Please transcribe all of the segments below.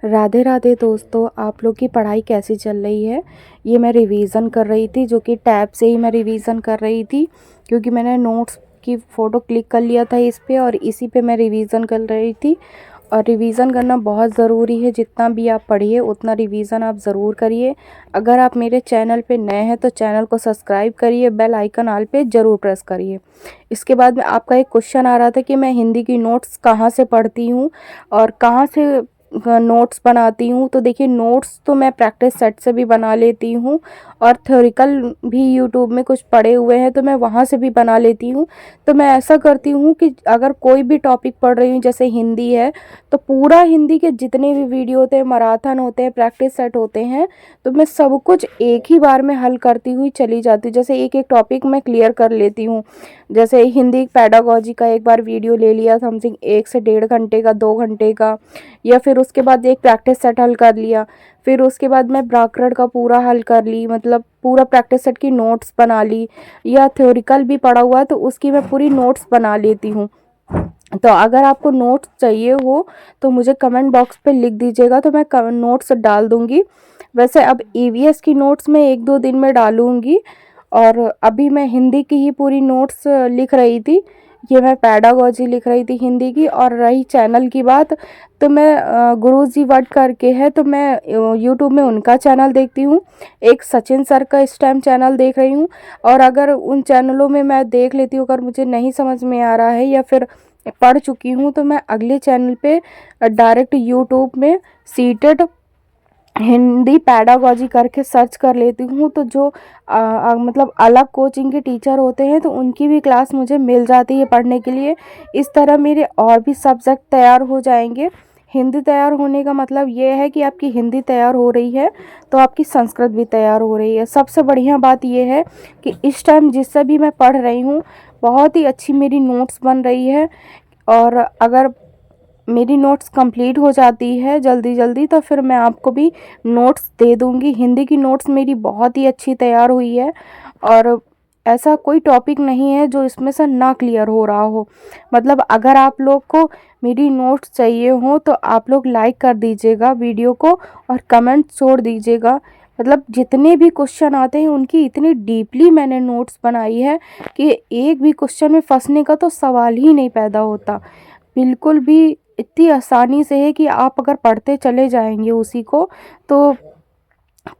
राधे राधे दोस्तों, आप लोग की पढ़ाई कैसी चल रही है। ये मैं रिवीज़न कर रही थी, जो कि टैब से ही मैं रिवीज़न कर रही थी, क्योंकि मैंने नोट्स की फ़ोटो क्लिक कर लिया था इस पे और इसी पे मैं रिवीज़न कर रही थी। और रिवीज़न करना बहुत ज़रूरी है, जितना भी आप पढ़िए उतना रिवीज़न आप ज़रूर करिए। अगर आप मेरे चैनल पे नए हैं तो चैनल को सब्सक्राइब करिए, बेल आइकन ऑल पे ज़रूर प्रेस करिए। इसके बाद में आपका एक क्वेश्चन आ रहा था कि मैं हिंदी की नोट्स कहाँ से पढ़ती हूँ और कहाँ से नोट्स बनाती हूँ। तो देखिए, नोट्स तो मैं प्रैक्टिस सेट से भी बना लेती हूँ और थ्योरिकल भी यूट्यूब में कुछ पढ़े हुए हैं तो मैं वहाँ से भी बना लेती हूँ। तो मैं ऐसा करती हूँ कि अगर कोई भी टॉपिक पढ़ रही हूँ, जैसे हिंदी है, तो पूरा हिंदी के जितने भी वीडियो होते हैं, मैराथन होते हैं, प्रैक्टिस सेट होते हैं, तो मैं सब कुछ एक ही बार में हल करती हुई चली जाती हूँ। जैसे एक एक टॉपिक मैं क्लियर कर लेती हूँ। जैसे हिंदी पेडागॉजी का एक बार वीडियो ले लिया, समथिंग 1 से 1.5 घंटे का, 2 घंटे का, या फिर उसके बाद एक प्रैक्टिस सेट हल कर लिया। फिर उसके बाद मैं व्याकरण का पूरा हल कर ली, मतलब पूरा प्रैक्टिस सेट की नोट्स बना ली, या थ्योरिकल भी पढ़ा हुआ है तो उसकी मैं पूरी नोट्स बना लेती हूँ। तो अगर आपको नोट्स चाहिए हो तो मुझे कमेंट बॉक्स पे लिख दीजिएगा, तो मैं नोट्स डाल दूँगी। वैसे अब ईवीएस की नोट्स मैं 1-2 दिन में डालूँगी, और अभी मैं हिंदी की ही पूरी नोट्स लिख रही थी। ये मैं पेडागॉजी लिख रही थी हिंदी की। और रही चैनल की बात, तो मैं गुरुजी वर्ड करके है, तो मैं यूट्यूब में उनका चैनल देखती हूँ। एक सचिन सर का इस टाइम चैनल देख रही हूँ। और अगर उन चैनलों में मैं देख लेती हूँ, अगर मुझे नहीं समझ में आ रहा है या फिर पढ़ चुकी हूँ, तो मैं अगले चैनल पे डायरेक्ट यूट्यूब में सीटेड हिंदी पेडागॉजी करके सर्च कर लेती हूँ। तो जो मतलब अलग कोचिंग के टीचर होते हैं तो उनकी भी क्लास मुझे मिल जाती है पढ़ने के लिए। इस तरह मेरे और भी सब्जेक्ट तैयार हो जाएंगे। हिंदी तैयार होने का मतलब ये है कि आपकी हिंदी तैयार हो रही है तो आपकी संस्कृत भी तैयार हो रही है। सबसे बढ़िया बात ये है कि इस टाइम जिससे भी मैं पढ़ रही हूँ, बहुत ही अच्छी मेरी नोट्स बन रही है। और अगर मेरी नोट्स कंप्लीट हो जाती है जल्दी जल्दी तो फिर मैं आपको भी नोट्स दे दूँगी। हिंदी की नोट्स मेरी बहुत ही अच्छी तैयार हुई है, और ऐसा कोई टॉपिक नहीं है जो इसमें से ना क्लियर हो रहा हो। मतलब अगर आप लोग को मेरी नोट्स चाहिए हो तो आप लोग लाइक कर दीजिएगा वीडियो को और कमेंट छोड़ दीजिएगा। मतलब जितने भी क्वेश्चन आते हैं उनकी इतनी डीपली मैंने नोट्स बनाई है कि एक भी क्वेश्चन में फंसने का तो सवाल ही नहीं पैदा होता। बिल्कुल भी इतनी आसानी से है कि आप अगर पढ़ते चले जाएंगे उसी को, तो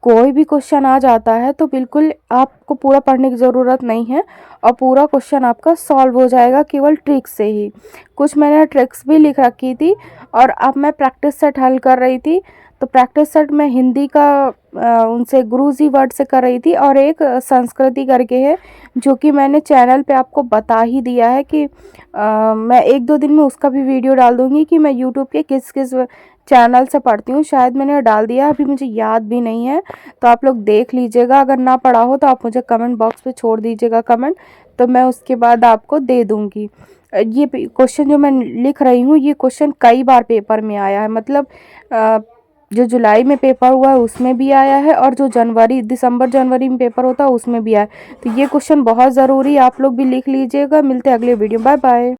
कोई भी क्वेश्चन आ जाता है तो बिल्कुल आपको पूरा पढ़ने की ज़रूरत नहीं है और पूरा क्वेश्चन आपका सॉल्व हो जाएगा केवल ट्रिक्स से ही। कुछ मैंने ट्रिक्स भी लिख रखी थी और अब मैं प्रैक्टिस सेट हल कर रही थी। तो प्रैक्टिस सेट मैं हिंदी का उनसे गुरुजी वर्ड से कर रही थी, और एक संस्कृति करके है जो कि मैंने चैनल पे आपको बता ही दिया है कि मैं 1-2 दिन में उसका भी वीडियो डाल दूँगी कि मैं यूट्यूब के किस किस चैनल से पढ़ती हूँ। शायद मैंने डाल दिया, अभी मुझे याद भी नहीं है, तो आप लोग देख लीजिएगा। अगर ना पढ़ा हो तो आप मुझे कमेंट बॉक्स पे छोड़ दीजिएगा कमेंट, तो मैं उसके बाद आपको दे दूँगी। ये क्वेश्चन जो मैं लिख रही हूँ, ये क्वेश्चन कई बार पेपर में आया है। मतलब जो जुलाई में पेपर हुआ है उसमें भी आया है, और जो दिसंबर जनवरी में पेपर होता है उसमें भी आया है। तो ये क्वेश्चन बहुत ज़रूरी है, आप लोग भी लिख लीजिएगा। मिलते हैं अगले वीडियो, बाय बाय।